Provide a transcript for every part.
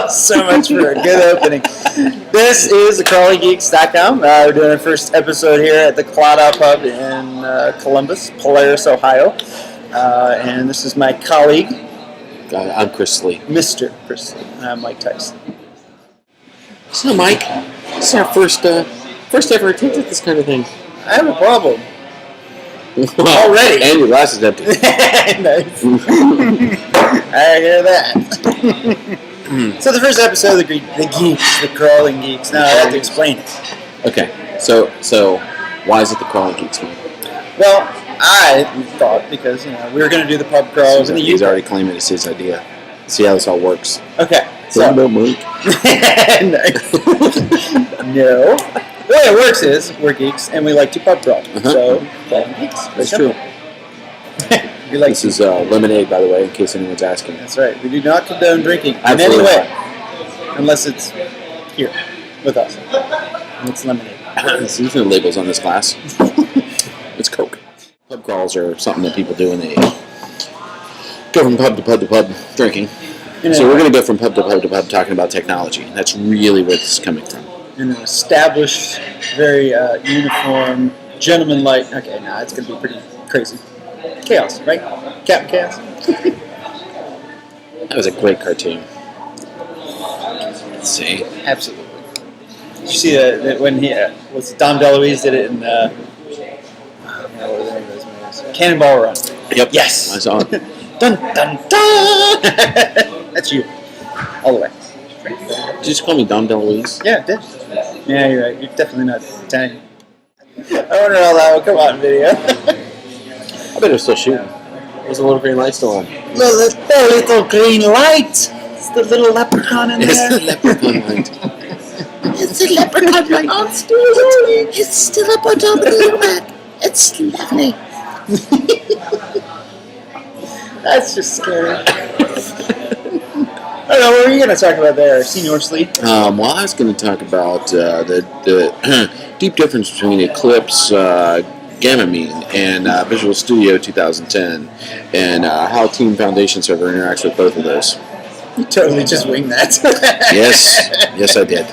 So much for a good opening. This is CrawlyGeeks.com. We're doing our first episode here at the Claddagh Pub in Columbus, Polaris, Ohio. And this is my colleague. I'm Chris Lee. Mr. Chris Lee. And I'm Mike Tyson. So, Mike, this is our first ever attempt at this kind of thing. I have a problem. Already. And your glass is empty. Nice. I hear that. So the first episode of the Geeks, the Crawling Geeks. Now I have to explain it. Okay, so why is it the Crawling Geeks, man? Well, I thought because we were going to do the pub crawls. He's already claiming it's his idea. See how this all works. Okay. So no, Mike. No. The way it works is we're geeks and we like to pub crawl. So Crawling Geeks. That's true. This is lemonade, by the way, in case anyone's asking. That's right. We do not condone drinking Absolutely in any way, unless it's here with us. And it's lemonade. There's no labels on this glass. It's Coke. Pub crawls are something that people do when they go from pub to pub to pub drinking. So we're going to go from pub to pub to pub talking about technology. That's really where this is coming from. In an established, very uniform, gentleman-like. Okay, now it's going to be pretty crazy. Chaos, right? Captain Chaos. That was a great cartoon. Let's see. Absolutely. Did you see that when he was Dom DeLuise did it in what was the name of those movies? Cannonball Run. Yep. Yes. I saw it. Dun dun dun. That's you, all the way. Did you just call me Dom DeLuise? Yeah, it did. Yeah, you're right. You're definitely not Italian. I wonder how that will come out in video. I bet they're still shooting. There's a little green light still on. The little green light. It's the little leprechaun in there. It's the leprechaun light. It's the leprechaun light. Oh, it's still up on top of the back. It's lovely. That's just scary. I don't know, what were you going to talk about there, Senior Sleep? Well, I was going to talk about the deep difference between Eclipse Gamamine and Visual Studio 2010 and how Team Foundation Server interacts with both of those. You totally just winged that. Yes, I did.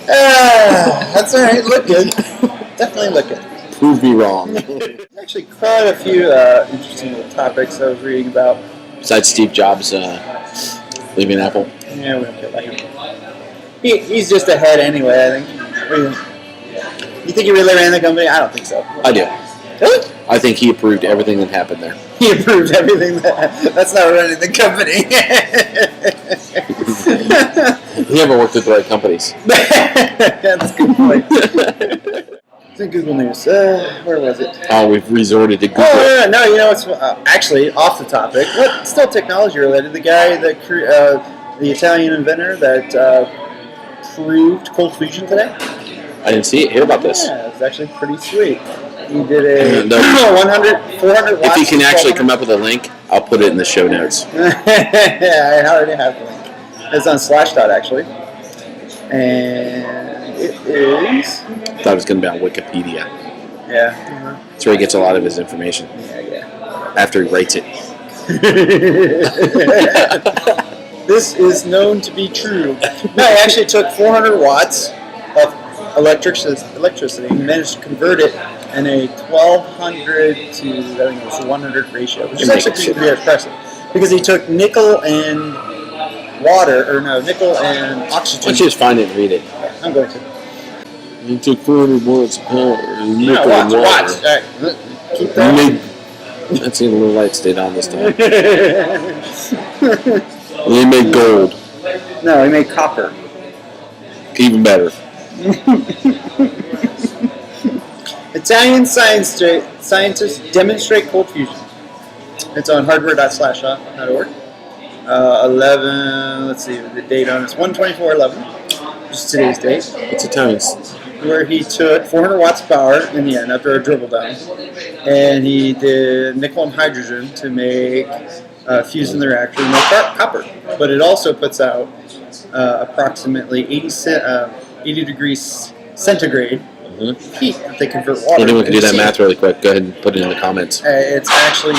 That's all right. Look good. Definitely look good. Prove me wrong. Actually, quite a few interesting little topics I was reading about. Besides Steve Jobs leaving Apple. Yeah, we don't care about him. He's just ahead anyway, I think. You think he really ran the company? I don't think so. I do. Really? I think he approved everything that happened there. He approved everything that's not running the company. He never worked with the right companies. That's a good point. It's in Google News. Where was it? Oh, we've resorted to Google. Oh, no, you know what's actually off the topic. What? Still technology related. The guy that the Italian inventor that proved cold fusion today. I didn't hear about this. Yeah, it's actually pretty sweet. He did a 400 watts. If you can actually come up with a link, I'll put it in the show notes. Yeah, I already have the link. It's on Slashdot actually, and it is. I thought it was going to be on Wikipedia. Yeah. That's where he gets a lot of his information. Yeah. After he writes it. This is known to be true. No, I actually took 400 watts of electricity and managed to convert it in a 1200 to, I think it was 100 ratio, which is actually pretty impressive. Because he took nickel and nickel and oxygen. Why don't you just find it and read it? I'm going to. You took 400 watts of power and nickel and water. Watts. All right. Keep that. Let's see if the little light stayed on this time. And he made gold. No, he made copper. Even better. Italian scientists demonstrate cold fusion. It's on hardware.slashdot.org. 11, let's see, the date on it's 1/24/11, which is today's date. It's Italian. Where he took 400 watts of power in the end after a dribble down, and he did nickel and hydrogen to make fuse in the reactor and make copper. But it also puts out approximately 80 degrees centigrade heat that they convert water. Anyone can do that math really quick. Go ahead and put it in the comments. It's actually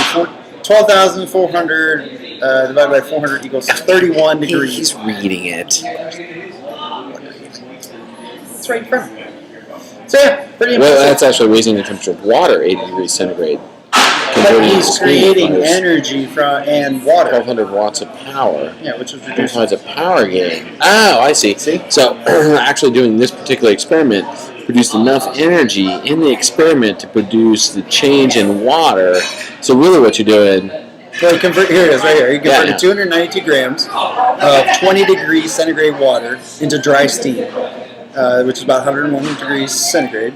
12,400 divided by 400 equals 31 degrees. He's reading it. It's right in front of me. So yeah, pretty impressive. Well, that's actually raising the temperature of water 80 degrees centigrade. But he's creating energy and water. 1,200 watts of power. Yeah, which is reduced. It's a power gain. Oh, I see. So actually doing this particular experiment produced enough energy in the experiment to produce the change in water. So really what you're doing... Well, here it is, right here. You converted 292 grams of 20 degrees centigrade water into dry steam, which is about 101 degrees centigrade.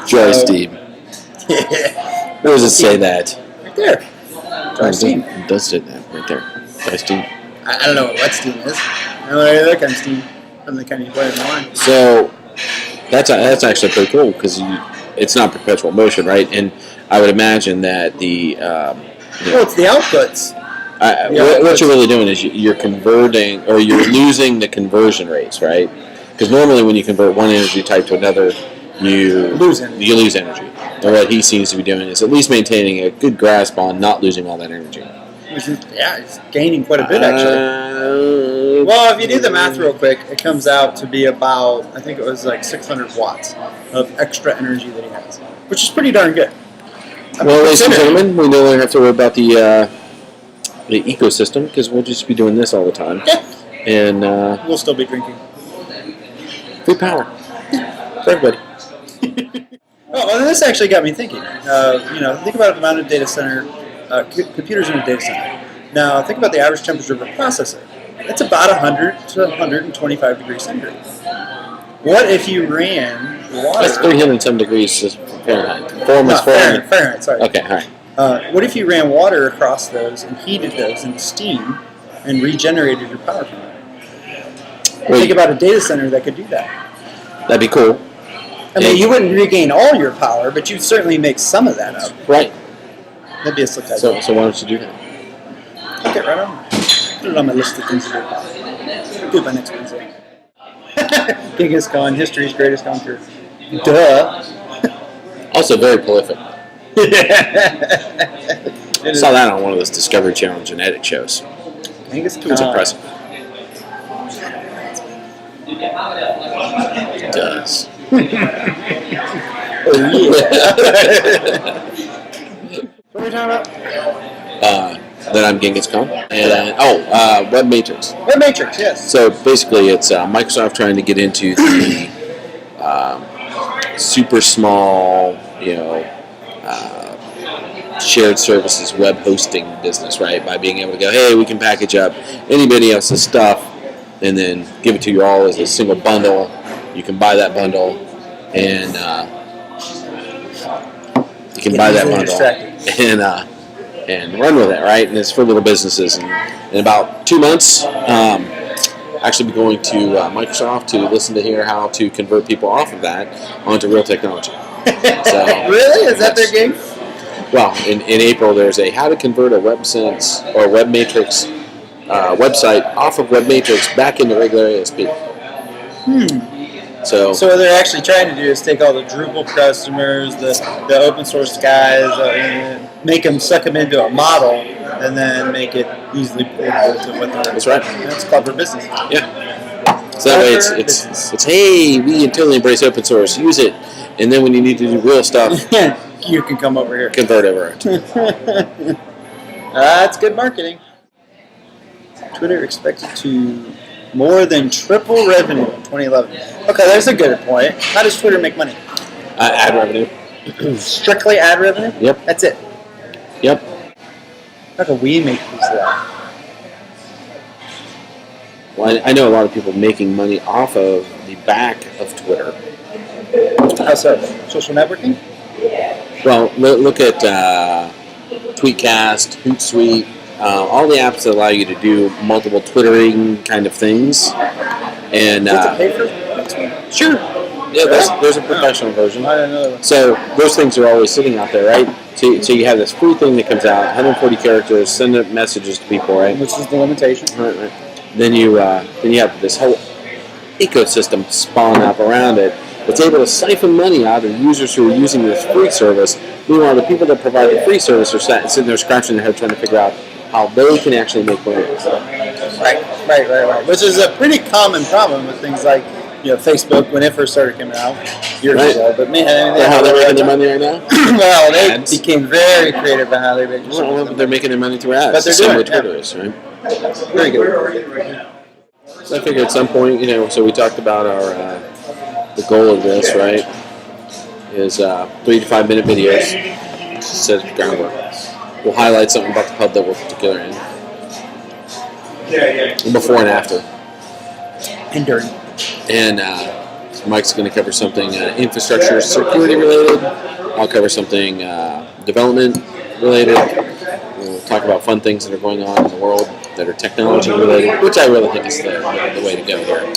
Dry steam. Yeah. Where does it say that? Right there. Dry steam. It does say that right there. Dry steam. I don't know what wet steam is. I don't know any other kind of steam. From the kind you put in the line. So that's actually pretty cool because it's not perpetual motion, right? And I would imagine that the it's the outputs. What you're really doing is you're converting, or you're losing the conversion rates, right? Because normally when you convert one energy type to another, you lose energy. And what he seems to be doing is at least maintaining a good grasp on not losing all that energy. Yeah, it's gaining quite a bit, actually. Well, if you do the math real quick, it comes out to be about, I think it was like 600 watts of extra energy that he has, which is pretty darn good. Well, ladies and gentlemen, we no longer have to worry about the ecosystem because we'll just be doing this all the time. Yeah. And we'll still be drinking. Free power for everybody. Oh, well, this actually got me thinking. Think about the amount of data center computers in a data center. Now, think about the average temperature of a processor. It's about 100 to 125 degrees centigrade. What if you ran water? That's 307 degrees Fahrenheit. Fahrenheit, sorry. Okay, all right. What if you ran water across those and heated those into steam and regenerated your power from it? Think about a data center that could do that. That'd be cool. I mean, you wouldn't regain all your power, but you'd certainly make some of that up. Right. That'd be a slick idea. So why don't you do that? Okay, right on. Put it on my list of things to do. Do it by next Wednesday. Genghis Khan, history's greatest conqueror. Duh. Also very prolific. I saw that on one of those Discovery Channel genetic shows. Genghis Khan. It was impressive. It does. Oh, yeah. What are we talking about? That I'm Genghis Khan. And Web Matrix. Web Matrix, yes. So basically, it's Microsoft trying to get into the super small, shared services web hosting business, right? By being able to go, hey, we can package up anybody else's stuff and then give it to you all as a single bundle. You can buy that bundle, and you can buy that bundle and run with it, right? And it's for little businesses. And in about 2 months, actually be going to Microsoft to listen to hear how to convert people off of that onto real technology. So, really? Is that their game? Well, in April, there's a how to convert a WebSense or Web Matrix website off of Web Matrix back into regular ASP. So what they're actually trying to do is take all the Drupal customers, the open source guys, make them suck them into a model, and then make it easily portable to what they're. That's right. That's clever business. Yeah. So that way it's hey, we totally embrace open source, use it, and then when you need to do real stuff, you can come over here. Convert over. That's good marketing. Twitter expected to more than triple revenue in 2011. Okay, that's a good point. How does Twitter make money? Ad revenue. Strictly ad revenue? Yep. That's it? Yep. How can we make use of that? Well, I know a lot of people making money off of the back of Twitter. How so? Social networking? Well, look at Tweetcast, Hootsuite, all the apps that allow you to do multiple Twittering kind of things. And pay for it? Sure. Yeah, there's a professional version. I didn't know that. So those things are always sitting out there, right? So you have this free thing that comes out, 140 characters, send up messages to people, right? Which is the limitation. Right. Then you have this whole ecosystem spawn up around it that's able to siphon money out of users who are using this free service Meanwhile, the people that provide the free service are sitting there scratching their head trying to figure out how they can actually make money. Right. Which is a pretty common problem with things like Facebook when it first started coming out years ago. But man, I mean, how they're making their money right now? Well, they became very creative on how they make. They're making their money through ads. But they're doing it. Twitter is, right? Very good. So I figured at some point, so we talked about our the goal of this, right? Is 3 to 5 minute videos. Just set the groundwork. We'll highlight something about the pub that we're particular in. Before and after. And during. And Mike's going to cover something infrastructure security related. I'll cover something development related. We'll talk about fun things that are going on in the world that are technology related, which I really think is the way to go here.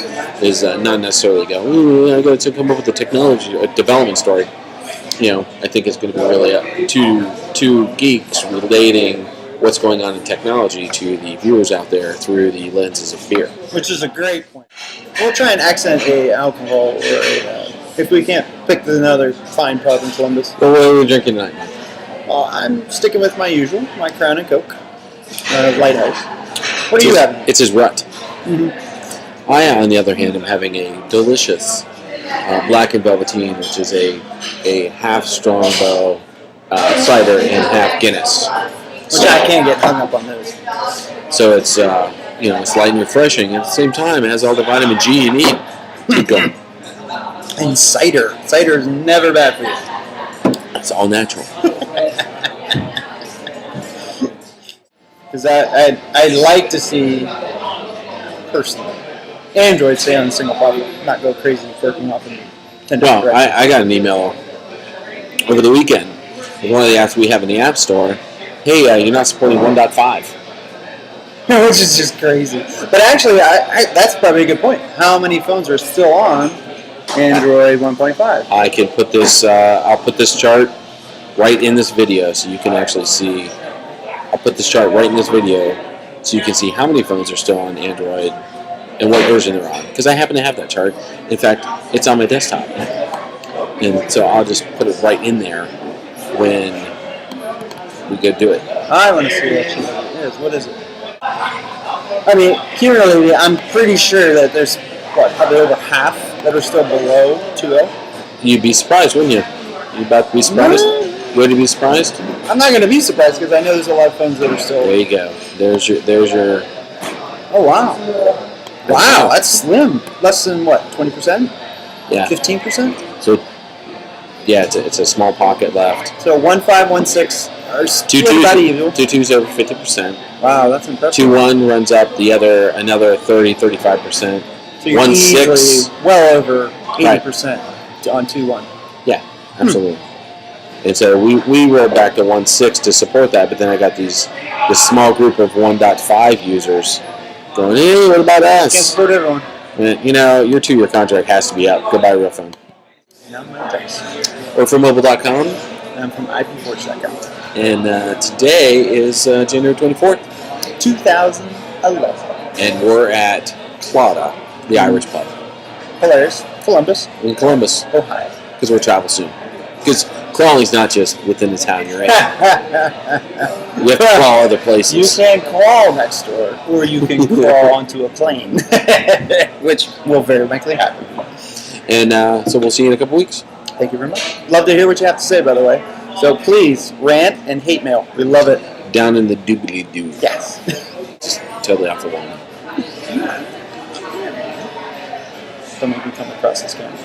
Is not necessarily go, I got to come up with a technology development story. I think it's going to be really up to geeks relating what's going on in technology to the viewers out there through the lenses of beer. Which is a great point. We'll try and accent a alcohol or if we can't pick another fine pub in Columbus. Well, what are we drinking tonight? I'm sticking with my usual, my Crown and Coke, light ice. What are you having? It's his rut. Mm-hmm. I, on the other hand, am having a delicious Black and Velveteen, which is a half Strongbow cider and half Guinness. Which I can't get hung up on those. So it's it's light and refreshing. At the same time, it has all the vitamin G you need. Keep going. And cider. Cider is never bad for you. It's all natural. Because I'd like to see, personally, Android stay on the single product, not go crazy forking off in 10 different Well, I got an email over the weekend with one of the apps we have in the App Store. Hey, you're not supporting 1.5. Which is just crazy. But actually, that's probably a good point. How many phones are still on Android 1.5? I can put this, I'll put this chart right in this video so you can actually see. I'll put this chart right in this video so you can see how many phones are still on Android and what version they're on. Because I happen to have that chart. In fact, it's on my desktop. And so I'll just put it right in there when we go do it. I want to see what it is. What is it? I mean, cumulatively, I'm pretty sure that there's, probably over half that are still below 2.0. You'd be surprised, wouldn't you? You about to be surprised? Would you be surprised? I'm not going to be surprised because I know there's a lot of phones that are still... There you go. There's your... Oh, wow. Wow, that's slim. Less than, 20%? Yeah. 15%? So, yeah, it's a small pocket left. So 1.5, 1.6 are still about even. 2.2's over 50%. Wow, that's impressive. 2.1 runs up another 30, 35%. So you're 1.6 easily well over 80% on 2.1. Yeah, absolutely. And so we rolled back to 1.6 to support that, but then I got this small group of 1.5 users going, hey, what about us? Can't support everyone. And, your 2-year contract has to be up. Go buy a real phone. Or from mobile.com. I'm from ipforge.com. And today is January 24th. 2011. And we're at Claddagh, the Irish Pub. Polaris, Columbus. In Columbus. Ohio. Because we're travel soon. Because crawling's not just within the town you're in. You have to crawl other places. You can crawl next door, or you can crawl onto a plane, which will very likely happen. And so we'll see you in a couple weeks. Thank you very much. Love to hear what you have to say, by the way. So please, rant and hate mail. We love it. Down in the doobly-doo. Yes. Just totally off the wall. Don't make me come across this camera.